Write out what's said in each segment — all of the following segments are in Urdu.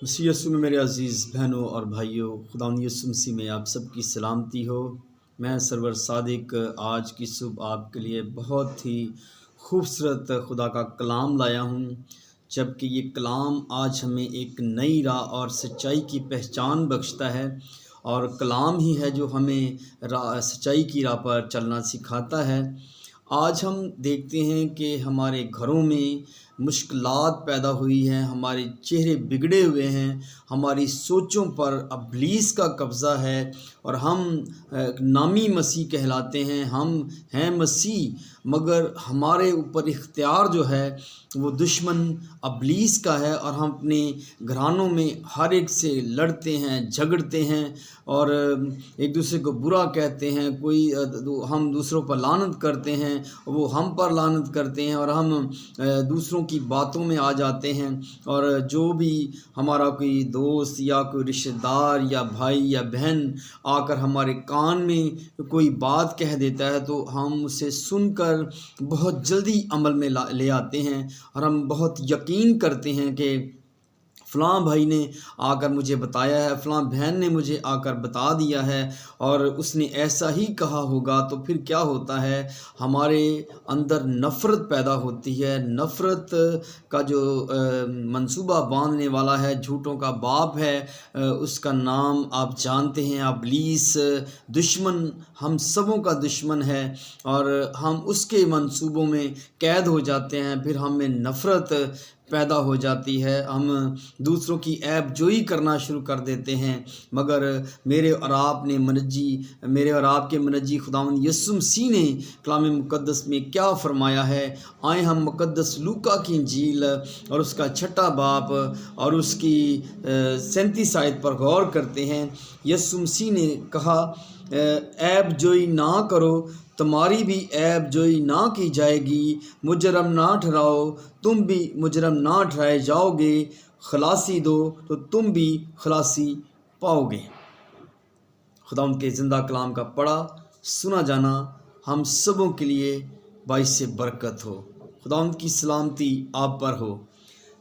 مسیح یسوع میں میرے عزیز بہنوں اور بھائیوں، خداوند یسوع مسیح میں آپ سب کی سلامتی ہو۔ میں سرور صادق آج کی صبح آپ کے لیے بہت ہی خوبصورت خدا کا کلام لایا ہوں، جبکہ یہ کلام آج ہمیں ایک نئی راہ اور سچائی کی پہچان بخشتا ہے، اور کلام ہی ہے جو ہمیں سچائی کی راہ پر چلنا سکھاتا ہے۔ آج ہم دیکھتے ہیں کہ ہمارے گھروں میں مشکلات پیدا ہوئی ہیں، ہمارے چہرے بگڑے ہوئے ہیں، ہماری سوچوں پر ابلیس کا قبضہ ہے، اور ہم نامی مسیح کہلاتے ہیں، ہم ہیں مسیح، مگر ہمارے اوپر اختیار جو ہے وہ دشمن ابلیس کا ہے، اور ہم اپنے گھرانوں میں ہر ایک سے لڑتے ہیں، جھگڑتے ہیں، اور ایک دوسرے کو برا کہتے ہیں، ہم دوسروں پر لعنت کرتے ہیں، وہ ہم پر لعنت کرتے ہیں، اور ہم دوسروں کی باتوں میں آ جاتے ہیں، اور جو بھی ہمارا کوئی دوست یا کوئی رشتہ دار یا بھائی یا بہن آ کر ہمارے کان میں کوئی بات کہہ دیتا ہے تو ہم اسے سن کر بہت جلدی عمل میں لے آتے ہیں، اور ہم بہت یقین کرتے ہیں کہ فلاں بھائی نے آ کر مجھے بتایا ہے، فلاں بہن نے مجھے آ کر بتا دیا ہے، اور اس نے ایسا ہی کہا ہوگا۔ تو پھر کیا ہوتا ہے، ہمارے اندر نفرت پیدا ہوتی ہے۔ نفرت کا جو منصوبہ باندھنے والا ہے، جھوٹوں کا باپ ہے، اس کا نام آپ جانتے ہیں، ابلیس، دشمن، ہم سبوں کا دشمن ہے، اور ہم اس کے منصوبوں میں قید ہو جاتے ہیں۔ پھر ہم میں نفرت پیدا ہو جاتی ہے، ہم دوسروں کی عیب جوئی کرنا شروع کر دیتے ہیں، مگر میرے اور آپ کے منجی خداوند یسوع مسیح نے کلام مقدس میں کیا فرمایا ہے۔ آئیں ہم مقدس لوکا کی انجیل اور اس کا 6 باب اور اس کی 37 آیت پر غور کرتے ہیں۔ یسوع مسیح نے کہا، عیب جوئی نہ کرو، تمہاری بھی عیب جوئی نہ کی جائے گی، مجرم نہ ٹھہراؤ، تم بھی مجرم نہ ٹھہرائے جاؤ گے، خلاصی دو تو تم بھی خلاصی پاؤ گے۔ خداوند کے زندہ کلام کا پڑھا سنا جانا ہم سبوں کے لیے باعث برکت ہو۔ خداوند کی سلامتی آپ پر ہو۔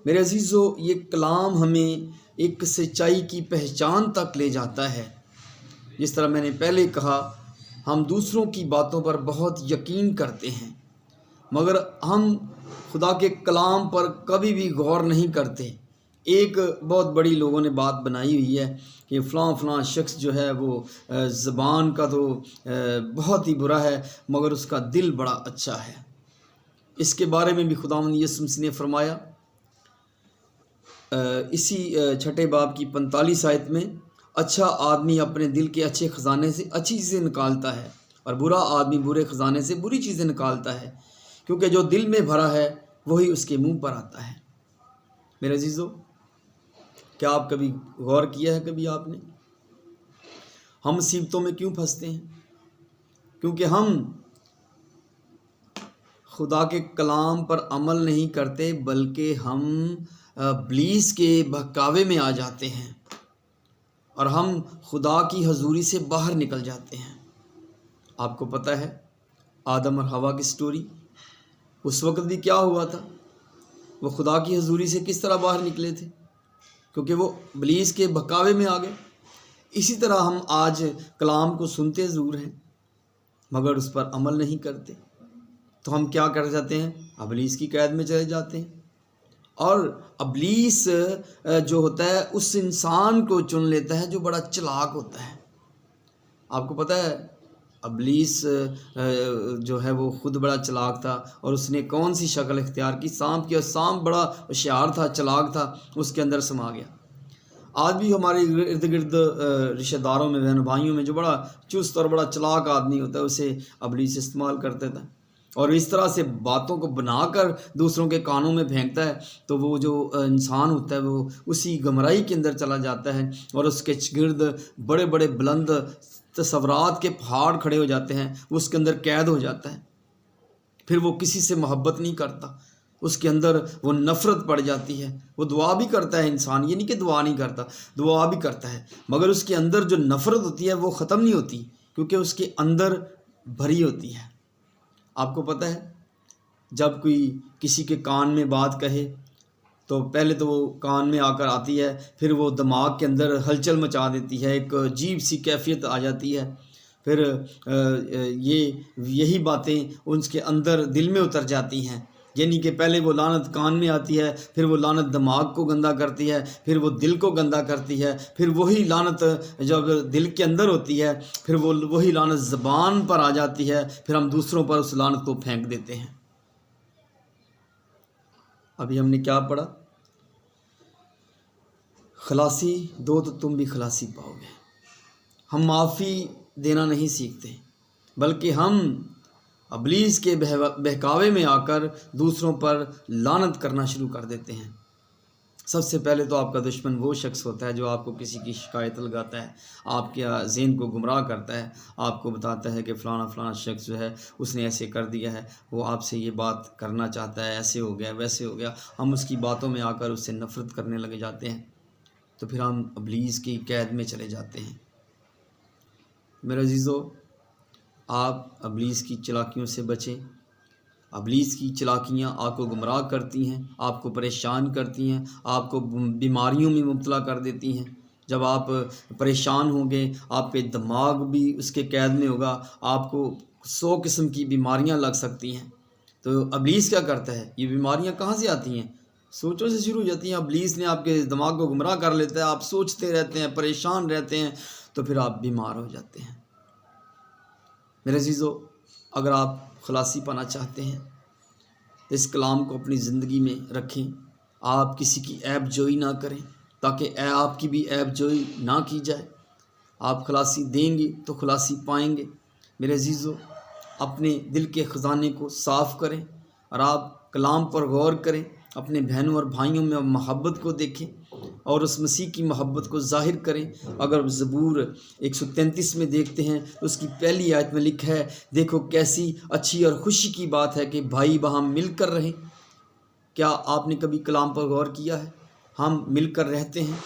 میرے عزیزو، یہ کلام ہمیں ایک سچائی کی پہچان تک لے جاتا ہے۔ جس طرح میں نے پہلے کہا، ہم دوسروں کی باتوں پر بہت یقین کرتے ہیں، مگر ہم خدا کے کلام پر کبھی بھی غور نہیں کرتے۔ ایک بہت بڑی لوگوں نے بات بنائی ہوئی ہے کہ فلاں شخص جو ہے وہ زبان کا تو بہت ہی برا ہے، مگر اس کا دل بڑا اچھا ہے۔ اس کے بارے میں بھی خداوند یسوع مسیح نے فرمایا، اسی 6 باب کی 45 آیت میں، اچھا آدمی اپنے دل کے اچھے خزانے سے اچھی چیزیں نکالتا ہے، اور برا آدمی برے خزانے سے بری چیزیں نکالتا ہے، کیونکہ جو دل میں بھرا ہے وہی اس کے منہ پر آتا ہے۔ میرے عزیزو، کیا آپ کبھی غور کیا ہے، کبھی آپ نے، ہم مصیبتوں میں کیوں پھنستے ہیں؟ کیونکہ ہم خدا کے کلام پر عمل نہیں کرتے، بلکہ ہم ابلیس کے بہکاوے میں آ جاتے ہیں، اور ہم خدا کی حضوری سے باہر نکل جاتے ہیں۔ آپ کو پتہ ہے آدم اور حوا کی سٹوری، اس وقت بھی کیا ہوا تھا، وہ خدا کی حضوری سے کس طرح باہر نکلے تھے، کیونکہ وہ ابلیس کے بہکاوے میں آ گئے۔ اسی طرح ہم آج کلام کو سنتے ضرور ہیں، مگر اس پر عمل نہیں کرتے، تو ہم کیا کر جاتے ہیں، ابلیس کی قید میں چلے جاتے ہیں۔ اور ابلیس جو ہوتا ہے اس انسان کو چن لیتا ہے جو بڑا چلاک ہوتا ہے۔ آپ کو پتہ ہے ابلیس جو ہے وہ خود بڑا چلاک تھا، اور اس نے کون سی شکل اختیار کی، سانپ کی، اور سانپ بڑا ہوشیار تھا، چلاک تھا، اس کے اندر سما گیا۔ آج بھی ہمارے ارد گرد رشتہ داروں میں، بہن بھائیوں میں جو بڑا چست اور بڑا چلاک آدمی ہوتا ہے، اسے ابلیس استعمال کرتا تھا، اور اس طرح سے باتوں کو بنا کر دوسروں کے کانوں میں پھینکتا ہے، تو وہ جو انسان ہوتا ہے وہ اسی گمراہی کے اندر چلا جاتا ہے، اور اس کے گرد بڑے بڑے بلند تصورات کے پہاڑ کھڑے ہو جاتے ہیں، وہ اس کے اندر قید ہو جاتا ہے۔ پھر وہ کسی سے محبت نہیں کرتا، اس کے اندر وہ نفرت پڑ جاتی ہے۔ وہ دعا بھی کرتا ہے انسان، یہ نہیں کہ دعا نہیں کرتا، دعا بھی کرتا ہے، مگر اس کے اندر جو نفرت ہوتی ہے وہ ختم نہیں ہوتی، کیونکہ اس کے اندر بھری ہوتی ہے۔ آپ کو پتہ ہے جب کوئی کسی کے کان میں بات کہے تو پہلے تو وہ کان میں آ کر آتی ہے، پھر وہ دماغ کے اندر ہلچل مچا دیتی ہے، ایک عجیب سی کیفیت آ جاتی ہے، پھر یہی باتیں ان کے اندر دل میں اتر جاتی ہیں، یعنی کہ پہلے وہ لعنت کان میں آتی ہے، پھر وہ لعنت دماغ کو گندا کرتی ہے، پھر وہ دل کو گندا کرتی ہے، پھر وہی لعنت جب دل کے اندر ہوتی ہے پھر وہی لعنت زبان پر آ جاتی ہے، پھر ہم دوسروں پر اس لعنت کو پھینک دیتے ہیں۔ ابھی ہم نے کیا پڑھا؟ خلاصی دو تو تم بھی خلاصی پاؤ گے۔ ہم معافی دینا نہیں سیکھتے، بلکہ ہم ابلیس کے بہکاوے میں آ کر دوسروں پر لعنت کرنا شروع کر دیتے ہیں۔ سب سے پہلے تو آپ کا دشمن وہ شخص ہوتا ہے جو آپ کو کسی کی شکایت لگاتا ہے، آپ کے ذہن کو گمراہ کرتا ہے، آپ کو بتاتا ہے کہ فلانا فلانا شخص جو ہے اس نے ایسے کر دیا ہے، وہ آپ سے یہ بات کرنا چاہتا ہے، ایسے ہو گیا ویسے ہو گیا، ہم اس کی باتوں میں آ کر اس سے نفرت کرنے لگے جاتے ہیں، تو پھر ہم ابلیس کی قید میں چلے جاتے ہیں۔ میرے عزیزو، آپ ابلیس کی چلاکیوں سے بچیں۔ ابلیس کی چلاکیاں آپ کو گمراہ کرتی ہیں، آپ کو پریشان کرتی ہیں، آپ کو بیماریوں میں مبتلا کر دیتی ہیں۔ جب آپ پریشان ہوں گے، آپ پہ دماغ بھی اس کے قید میں ہوگا، آپ کو 100 قسم کی بیماریاں لگ سکتی ہیں۔ تو ابلیس کیا کرتا ہے؟ یہ بیماریاں کہاں سے آتی ہیں؟ سوچوں سے شروع ہو جاتی ہیں۔ ابلیس نے آپ کے دماغ کو گمراہ کر لیتا ہے، آپ سوچتے رہتے ہیں، پریشان رہتے ہیں، تو پھر آپ بیمار ہو جاتے ہیں۔ میرے عزیزو، اگر آپ خلاصی پانا چاہتے ہیں تو اس کلام کو اپنی زندگی میں رکھیں۔ آپ کسی کی عیب جوئی نہ کریں تاکہ آپ کی بھی عیب جوئی نہ کی جائے۔ آپ خلاصی دیں گے تو خلاصی پائیں گے۔ میرے عزیزو، اپنے دل کے خزانے کو صاف کریں اور آپ کلام پر غور کریں، اپنے بہنوں اور بھائیوں میں محبت کو دیکھیں اور اس مسیح کی محبت کو ظاہر کریں۔ اگر زبور 133 میں دیکھتے ہیں تو اس کی پہلی آیت میں لکھا ہے، دیکھو کیسی اچھی اور خوشی کی بات ہے کہ بھائی باہم مل کر رہیں۔ کیا آپ نے کبھی کلام پر غور کیا ہے؟ ہم مل کر رہتے ہیں،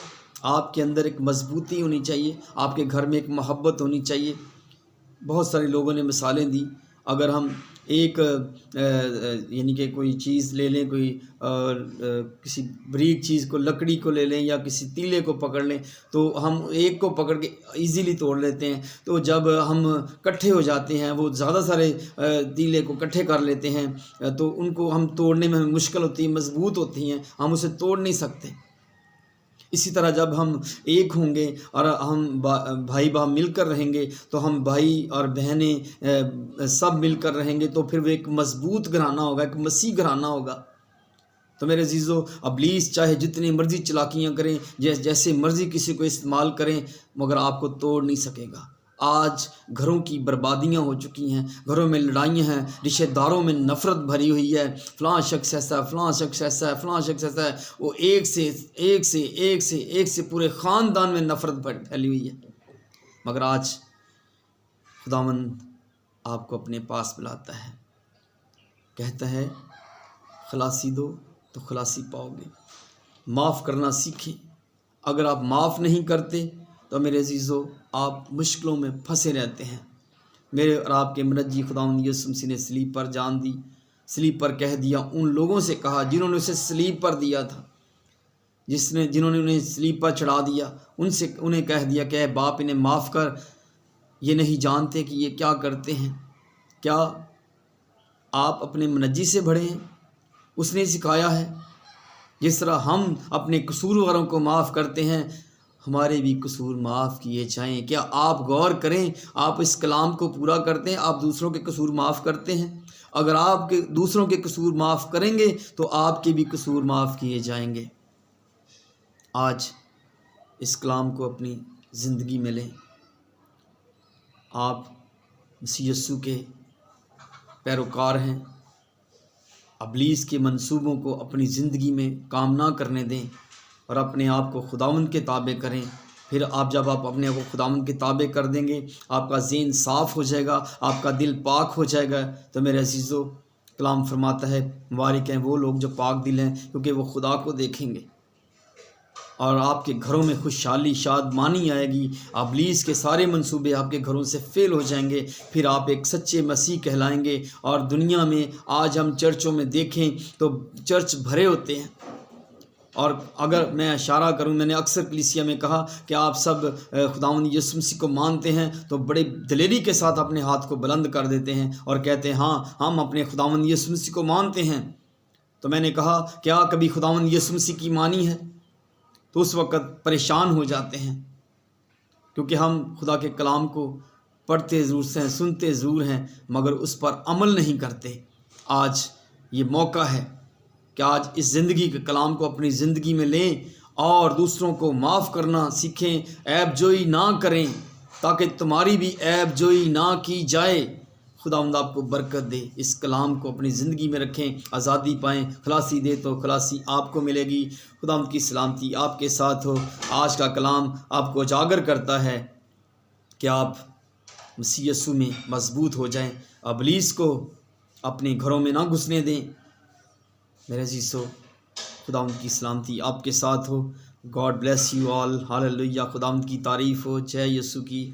آپ کے اندر ایک مضبوطی ہونی چاہیے، آپ کے گھر میں ایک محبت ہونی چاہیے۔ بہت سارے لوگوں نے مثالیں دی، اگر ہم ایک یعنی کہ کوئی چیز لے لیں، کوئی کسی بریک چیز کو، لکڑی کو لے لیں یا کسی تیلے کو پکڑ لیں، تو ہم ایک کو پکڑ کے ایزیلی توڑ لیتے ہیں، تو جب ہم کٹھے ہو جاتے ہیں، وہ زیادہ سارے تیلے کو کٹھے کر لیتے ہیں تو ان کو ہم توڑنے میں مشکل ہوتی ہے، مضبوط ہوتی ہیں، ہم اسے توڑ نہیں سکتے۔ اسی طرح جب ہم ایک ہوں گے اور ہم بھائی باہم مل کر رہیں گے تو ہم بھائی اور بہنیں سب مل کر رہیں گے، تو پھر وہ ایک مضبوط گھرانہ ہوگا، ایک مسیح گھرانہ ہوگا۔ تو میرے عزیزو، ابلیس چاہے جتنی مرضی چلاکیاں کریں، جیسے مرضی کسی کو استعمال کریں، مگر آپ کو توڑ نہیں سکے گا۔ آج گھروں کی بربادیاں ہو چکی ہیں، گھروں میں لڑائیاں ہیں، رشتہ داروں میں نفرت بھری ہوئی ہے، فلاں شخص ایسا، فلاں شخص ایسا ہے، فلاں شخص ایسا ہے، وہ ایک سے پورے خاندان میں نفرت پھیلی ہوئی ہے۔ مگر آج خداوند آپ کو اپنے پاس بلاتا ہے، کہتا ہے خلاصی دو تو خلاصی پاؤ گے۔ معاف کرنا سیکھیں۔ اگر آپ معاف نہیں کرتے تو میرے عزیزو، آپ مشکلوں میں پھنسے رہتے ہیں۔ میرے اور آپ کے منجی خداوند یسوع مسیح نے صلیب پر جان دی، صلیب پر کہہ دیا، ان لوگوں سے کہا جنہوں نے اسے صلیب پر دیا تھا، جنہوں نے انہیں صلیب پر چڑھا دیا، انہیں کہہ دیا کہ اے باپ انہیں معاف کر، یہ نہیں جانتے کہ یہ کیا کرتے ہیں۔ کیا آپ اپنے منجی سے بڑھے ہیں؟ اس نے سکھایا ہے جس طرح ہم اپنے قصورواروں کو معاف کرتے ہیں، ہمارے بھی قصور معاف کیے جائیں۔ کیا آپ غور کریں، آپ اس کلام کو پورا کرتے ہیں، آپ دوسروں کے قصور معاف کرتے ہیں؟ اگر آپ دوسروں کے قصور معاف کریں گے تو آپ کے بھی قصور معاف کیے جائیں گے۔ آج اس کلام کو اپنی زندگی میں لیں۔ آپ مسیح یسوع کے پیروکار ہیں، ابلیس کے منصوبوں کو اپنی زندگی میں کام نہ کرنے دیں اور اپنے آپ کو خداوند کے تابع کریں۔ پھر جب آپ اپنے آپ کو خداوند کے تابع کر دیں گے، آپ کا ذہن صاف ہو جائے گا، آپ کا دل پاک ہو جائے گا، تو میرے عزیزو، کلام فرماتا ہے مبارک ہیں وہ لوگ جو پاک دل ہیں، کیونکہ وہ خدا کو دیکھیں گے۔ اور آپ کے گھروں میں خوشحالی، شادمانی آئے گی، ابلیس کے سارے منصوبے آپ کے گھروں سے فیل ہو جائیں گے، پھر آپ ایک سچے مسیح کہلائیں گے۔ اور دنیا میں آج ہم چرچوں میں دیکھیں تو چرچ بھرے ہوتے ہیں، اور اگر میں اشارہ کروں، میں نے اکثر کلیسیا میں کہا کہ آپ سب خداوند یسوع مسیح کو مانتے ہیں، تو بڑے دلیری کے ساتھ اپنے ہاتھ کو بلند کر دیتے ہیں اور کہتے ہیں ہاں ہم اپنے خداوند یسوع مسیح کو مانتے ہیں۔ تو میں نے کہا کیا کبھی خداوند یسوع مسیح کی مانی ہے؟ تو اس وقت پریشان ہو جاتے ہیں، کیونکہ ہم خدا کے کلام کو پڑھتے ضرور ہیں، سنتے ضرور ہیں، مگر اس پر عمل نہیں کرتے۔ آج یہ موقع ہے کہ آج اس زندگی کے کلام کو اپنی زندگی میں لیں اور دوسروں کو معاف کرنا سیکھیں، عیب جوئی نہ کریں تاکہ تمہاری بھی عیب جوئی نہ کی جائے۔ خداوند آپ کو برکت دے، اس کلام کو اپنی زندگی میں رکھیں، آزادی پائیں، خلاصی دے تو خلاصی آپ کو ملے گی۔ خداوند کی سلامتی آپ کے ساتھ ہو۔ آج کا کلام آپ کو اجاگر کرتا ہے کہ آپ مسیح یسوع میں مضبوط ہو جائیں، ابلیس کو اپنے گھروں میں نہ گھسنے دیں۔ میرے عزیزو، خداوند کی سلامتی آپ کے ساتھ ہو۔ God bless you all. ہاللیلویہ، خداوند کی تعریف ہو، جے یسوع کی۔